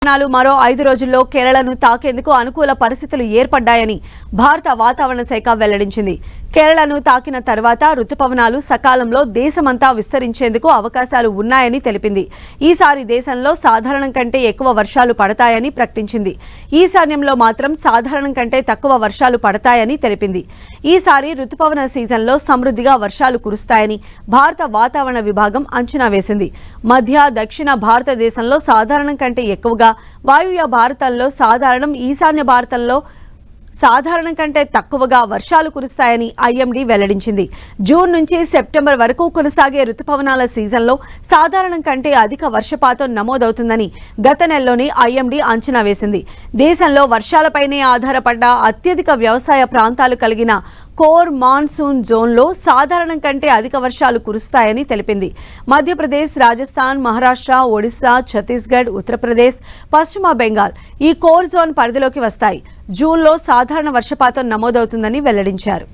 మరో 5 రోజుల్లో కేరళను తాకేందుకు అనుకూల పరిస్థితులు ఏర్పడ్డాయని భారత వాతావరణ శాఖ వెల్లడించింది. కేరళను తాకిన తర్వాత రుతుపవనాలు సకాలంలో దేశమంతా విస్తరించేందుకు అవకాశాలు ఉన్నాయని తెలిపింది. ఈసారి దేశంలో సాధారణం కంటే ఎక్కువ వర్షాలు పడతాయని ప్రకటించింది. ఈశాన్యంలో మాత్రం సాధారణం కంటే తక్కువ వర్షాలు పడతాయని తెలిపింది. ఈసారి రుతుపవన సీజన్లో సమృద్ధిగా వర్షాలు కురుస్తాయని భారత వాతావరణ విభాగం అంచనా వేసింది. మధ్య దక్షిణ భారతదేశంలో సాధారణం కంటే ఎక్కువగా, వాయువ్య భారతంలో సాధారణం, ఈశాన్య భారతంలో సాధారణం కంటే తక్కువగా వర్షాలు కురుస్తాయని ఐఎండీ వెల్లడించింది. జూన్ నుంచి సెప్టెంబర్ వరకు కొనసాగే రుతుపవనాల సీజన్లో సాధారణం కంటే అధిక వర్షపాతం నమోదవుతుందని గత నెలలోనే ఐఎండీ అంచనా వేసింది. దేశంలో వర్షాలపైనే ఆధారపడ్డ అత్యధిక వ్యవసాయ ప్రాంతాలు కలిగిన కోర్ మాన్సూన్ జోన్లో సాధారణం కంటే అధిక వర్షాలు కురుస్తాయని తెలిపింది. మధ్యప్రదేశ్, రాజస్థాన్, మహారాష్ట్ర, ఒడిశా, ఛత్తీస్గఢ్, ఉత్తరప్రదేశ్, పశ్చిమ బెంగాల్ ఈ కోర్ జోన్ పరిధిలోకి వస్తాయి. జూన్లో సాధారణ వర్షపాతం నమోదవుతుందని వెల్లడించారు.